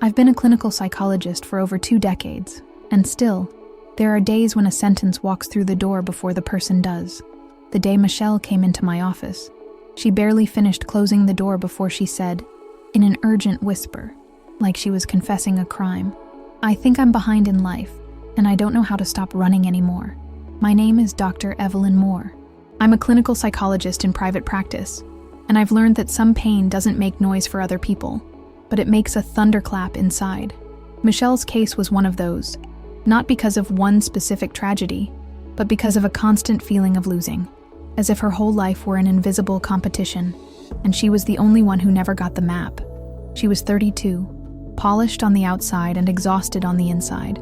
I've been a clinical psychologist for over 2 decades, and still, there are days when a sentence walks through the door before the person does. The day Michelle came into my office, she barely finished closing the door before she said, in an urgent whisper, like she was confessing a crime, "I think I'm behind in life, and I don't know how to stop running anymore. My name is Dr. Evelyn Moore. I'm a clinical psychologist in private practice, and I've learned that some pain doesn't make noise for other people, but it makes a thunderclap inside." Michelle's case was one of those, not because of one specific tragedy, but because of a constant feeling of losing, as if her whole life were an invisible competition, and she was the only one who never got the map. She was 32, polished on the outside and exhausted on the inside,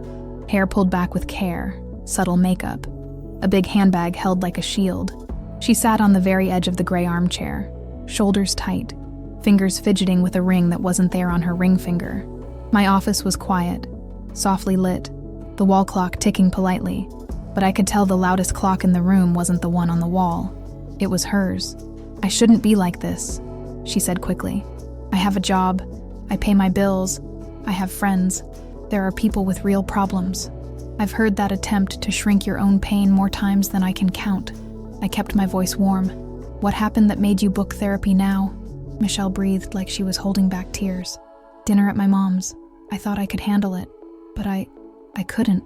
hair pulled back with care, subtle makeup, a big handbag held like a shield. She sat on the very edge of the gray armchair, shoulders tight, fingers fidgeting with a ring that wasn't there on her ring finger. My office was quiet, softly lit, the wall clock ticking politely, but I could tell the loudest clock in the room wasn't the one on the wall. It was hers. "I shouldn't be like this," she said quickly. "I have a job, I pay my bills, I have friends. There are people with real problems. I've heard that attempt to shrink your own pain more times than I can count." I kept my voice warm. "What happened that made you book therapy now?" Michelle breathed like she was holding back tears. "Dinner at my mom's. I thought I could handle it, but I couldn't.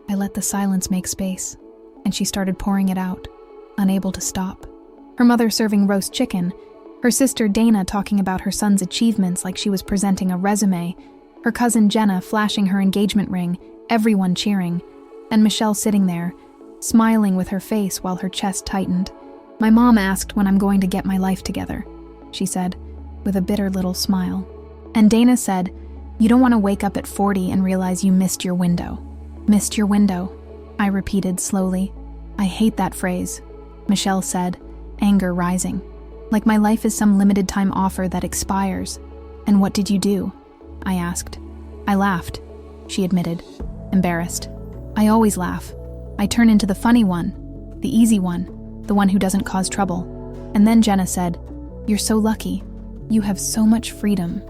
I let the silence make space, and she started pouring it out, unable to stop. Her mother serving roast chicken, her sister Dana talking about her son's achievements like she was presenting a resume, her cousin Jenna flashing her engagement ring, everyone cheering, and Michelle sitting there, smiling with her face while her chest tightened. "My mom asked when I'm going to get my life together," she said, with a bitter little smile. And Dana said, "You don't want to wake up at 40 and realize you missed your window." "Missed your window," I repeated slowly. "I hate that phrase," Michelle said, anger rising. "Like my life is some limited time offer that expires." "And what did you do?" I asked. "I laughed," she admitted, embarrassed. "I always laugh. I turn into the funny one, the easy one, the one who doesn't cause trouble." And then Jenna said, "You're so lucky. You have so much freedom."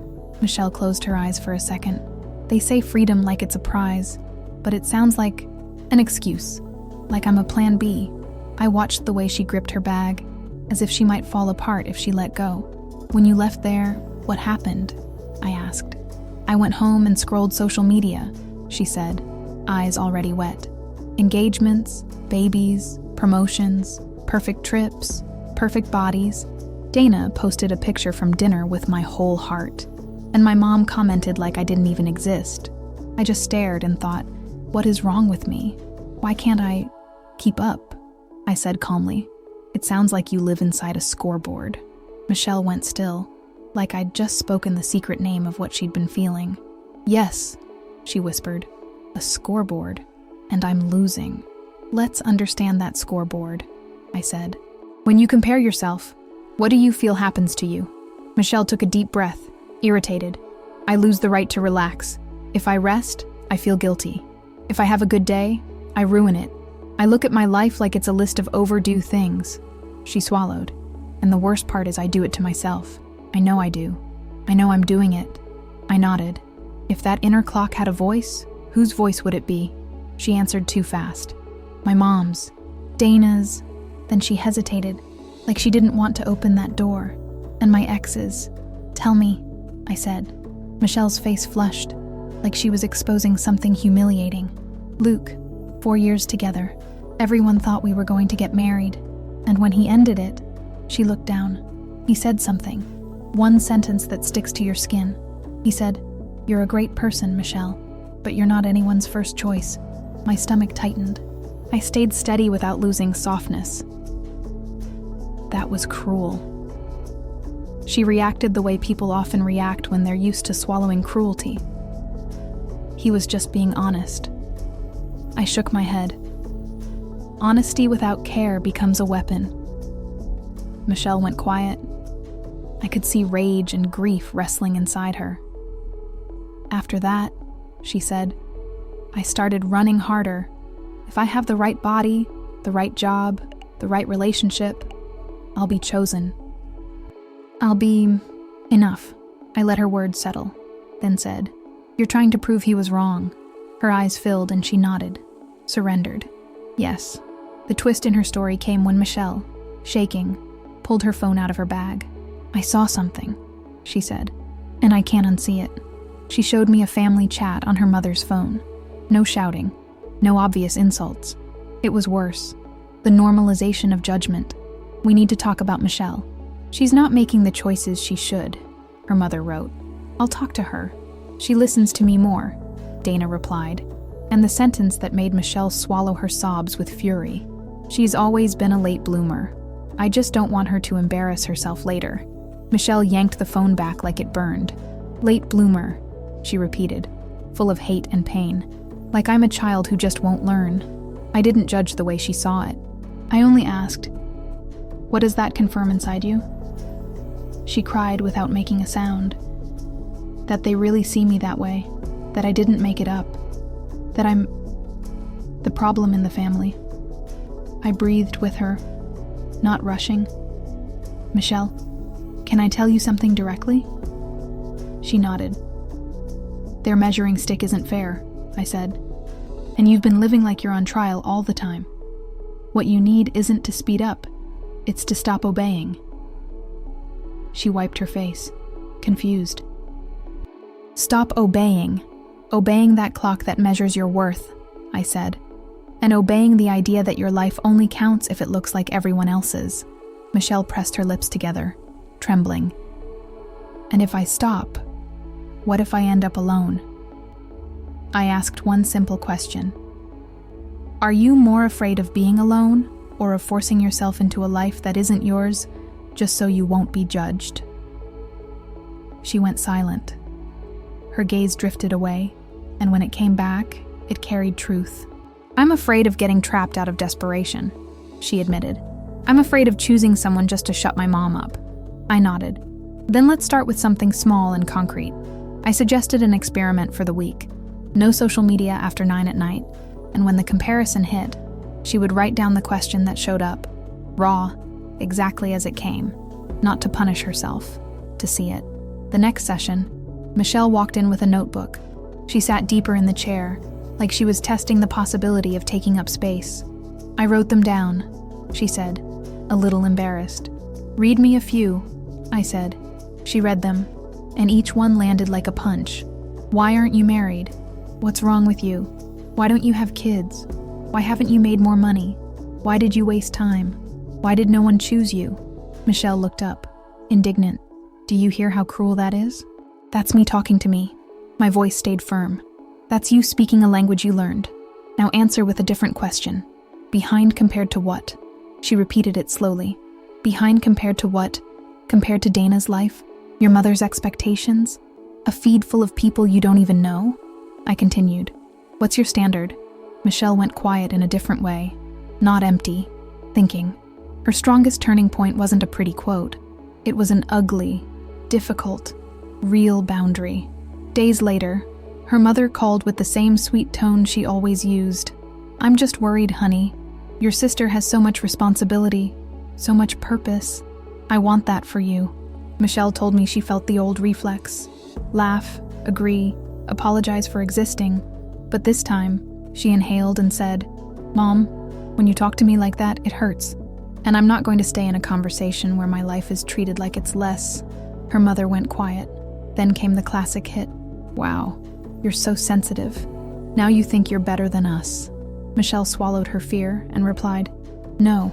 Michelle closed her eyes for a second. "They say freedom like it's a prize, but it sounds like an excuse, like I'm a plan B." I watched the way she gripped her bag, as if she might fall apart if she let go. "When you left there, what happened?" I asked. "I went home and scrolled social media," she said, eyes already wet. "Engagements, babies, promotions, perfect trips, perfect bodies." Dana posted a picture from dinner with my whole heart, and my mom commented like I didn't even exist. I just stared and thought, what is wrong with me? Why can't I keep up? I said calmly. "It sounds like you live inside a scoreboard." Michelle went still, like I'd just spoken the secret name of what she'd been feeling. "Yes," she whispered, "a scoreboard, and I'm losing." "Let's understand that scoreboard," I said. "When you compare yourself, what do you feel happens to you?" Michelle took a deep breath, irritated. "I lose the right to relax. If I rest, I feel guilty. If I have a good day, I ruin it. I look at my life like it's a list of overdue things." She swallowed. "And the worst part is I do it to myself. I know I do. I know I'm doing it." I nodded. If that inner clock had a voice, whose voice would it be? She answered too fast. "My mom's. Dana's." Then she hesitated, like she didn't want to open that door. "And my ex's." "Tell me," I said. Michelle's face flushed, like she was exposing something humiliating. "Luke, 4 years together. Everyone thought we were going to get married. And when he ended it," she looked down, "he said something. One sentence that sticks to your skin. He said, 'You're a great person, Michelle, but you're not anyone's first choice.'" My stomach tightened. I stayed steady without losing softness. That was cruel. She reacted the way people often react when they're used to swallowing cruelty. He was just being honest. I shook my head. Honesty without care becomes a weapon. Michelle went quiet. I could see rage and grief wrestling inside her. "After that," she said, "I started running harder. If I have the right body, the right job, the right relationship, I'll be chosen. I'll be enough." I let her words settle, then said, You're trying to prove he was wrong. Her eyes filled and she nodded, surrendered. Yes. The twist in her story came when Michelle, shaking, pulled her phone out of her bag. I saw something, she said, and I can't unsee it. She showed me a family chat on her mother's phone. No shouting, no obvious insults. It was worse. The normalization of judgment. We need to talk about Michelle. She's not making the choices she should, her mother wrote. I'll talk to her. She listens to me more, Dana replied, and the sentence that made Michelle swallow her sobs with fury. She's always been a late bloomer. I just don't want her to embarrass herself later. Michelle yanked the phone back like it burned. Late bloomer, she repeated, full of hate and pain. Like I'm a child who just won't learn. I didn't judge the way she saw it. I only asked, what does that confirm inside you? She cried without making a sound. That they really see me that way. That I didn't make it up. That I'm the problem in the family. I breathed with her, not rushing. Michelle, can I tell you something directly? She nodded. Their measuring stick isn't fair, I said. And you've been living like you're on trial all the time. What you need isn't to speed up, it's to stop obeying. She wiped her face, confused. Stop obeying. Obeying that clock that measures your worth, I said. And obeying the idea that your life only counts if it looks like everyone else's. Michelle pressed her lips together, trembling. And if I stop, what if I end up alone? I asked one simple question. Are you more afraid of being alone or of forcing yourself into a life that isn't yours just so you won't be judged? She went silent. Her gaze drifted away, and when it came back, it carried truth. I'm afraid of getting trapped out of desperation, she admitted. I'm afraid of choosing someone just to shut my mom up. I nodded. Then let's start with something small and concrete. I suggested an experiment for the week. No social media after 9 at night, and when the comparison hit, she would write down the question that showed up, raw, exactly as it came, not to punish herself, to see it. The next session, Michelle walked in with a notebook. She sat deeper in the chair, like she was testing the possibility of taking up space. I wrote them down, she said, a little embarrassed. Read me a few, I said. She read them, and each one landed like a punch. Why aren't you married? What's wrong with you? Why don't you have kids? Why haven't you made more money? Why did you waste time? Why did no one choose you? Michelle looked up, indignant. Do you hear how cruel that is? That's me talking to me. My voice stayed firm. That's you speaking a language you learned. Now answer with a different question. Behind compared to what? She repeated it slowly. Behind compared to what? Compared to Dana's life? Your mother's expectations? A feed full of people you don't even know? I continued. What's your standard? Michelle went quiet in a different way. Not empty. Thinking. Her strongest turning point wasn't a pretty quote. It was an ugly, difficult, real boundary. Days later, her mother called with the same sweet tone she always used. I'm just worried, honey. Your sister has so much responsibility, so much purpose. I want that for you. Michelle told me she felt the old reflex. Laugh, agree, apologize for existing. But this time, she inhaled and said, Mom, when you talk to me like that, it hurts. And I'm not going to stay in a conversation where my life is treated like it's less. Her mother went quiet. Then came the classic hit. Wow, you're so sensitive. Now you think you're better than us. Michelle swallowed her fear and replied, No,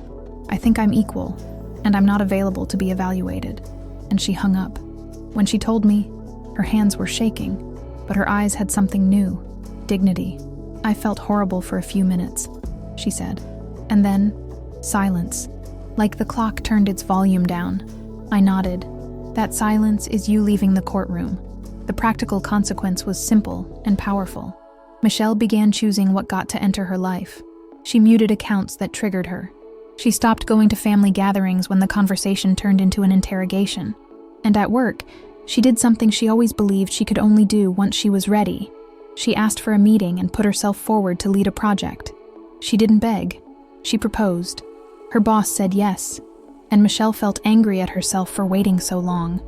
I think I'm equal, and I'm not available to be evaluated. And she hung up. When she told me, her hands were shaking, but her eyes had something new, dignity. I felt horrible for a few minutes, she said. And then, silence, like the clock turned its volume down. I nodded. That silence is you leaving the courtroom. The practical consequence was simple and powerful. Michelle began choosing what got to enter her life. She muted accounts that triggered her. She stopped going to family gatherings when the conversation turned into an interrogation. And at work, she did something she always believed she could only do once she was ready. She asked for a meeting and put herself forward to lead a project. She didn't beg. She proposed. Her boss said yes, and Michelle felt angry at herself for waiting so long.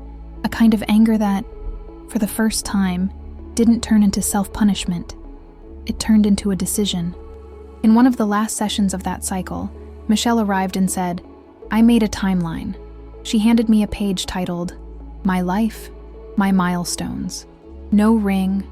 A kind of anger that, for the first time, didn't turn into self-punishment. It turned into a decision. In one of the last sessions of that cycle, Michelle arrived and said, "I made a timeline." She handed me a page titled, "My Life, My Milestones." No ring,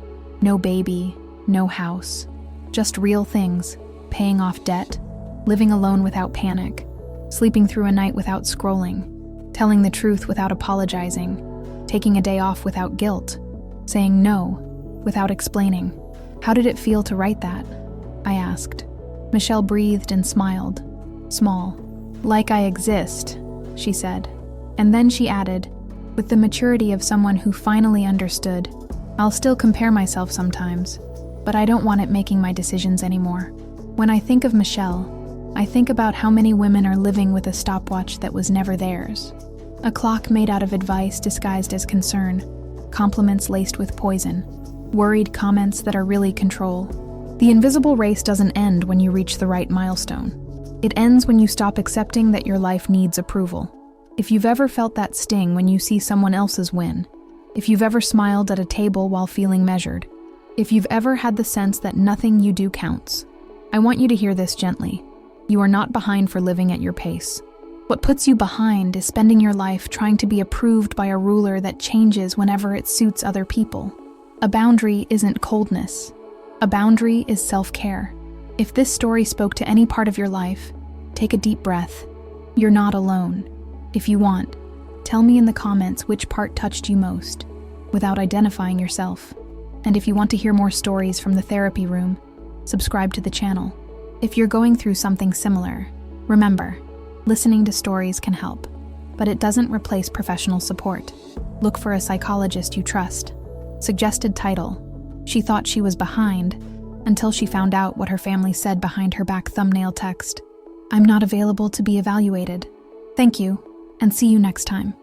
no baby, no house. Just real things: paying off debt, living alone without panic, sleeping through a night without scrolling, telling the truth without apologizing, taking a day off without guilt, saying no without explaining. "How did it feel to write that?" I asked. Michelle breathed and smiled. "Small. Like I exist," she said. And then she added, with the maturity of someone who finally understood, "I'll still compare myself sometimes, but I don't want it making my decisions anymore." When I think of Michelle, I think about how many women are living with a stopwatch that was never theirs. A clock made out of advice disguised as concern, compliments laced with poison, worried comments that are really control. The invisible race doesn't end when you reach the right milestone. It ends when you stop accepting that your life needs approval. If you've ever felt that sting when you see someone else's win, if you've ever smiled at a table while feeling measured, if you've ever had the sense that nothing you do counts, I want you to hear this gently. You are not behind for living at your pace. What puts you behind is spending your life trying to be approved by a ruler that changes whenever it suits other people. A boundary isn't coldness. A boundary is self-care. If this story spoke to any part of your life, take a deep breath. You're not alone. If you want, tell me in the comments which part touched you most, without identifying yourself. And if you want to hear more stories from the therapy room, subscribe to the channel. If you're going through something similar, remember, listening to stories can help, but it doesn't replace professional support. Look for a psychologist you trust. Suggested title: She Thought She Was Behind Until She Found Out What Her Family Said Behind Her Back thumbnail text. I'm not available to be evaluated. Thank you, and see you next time.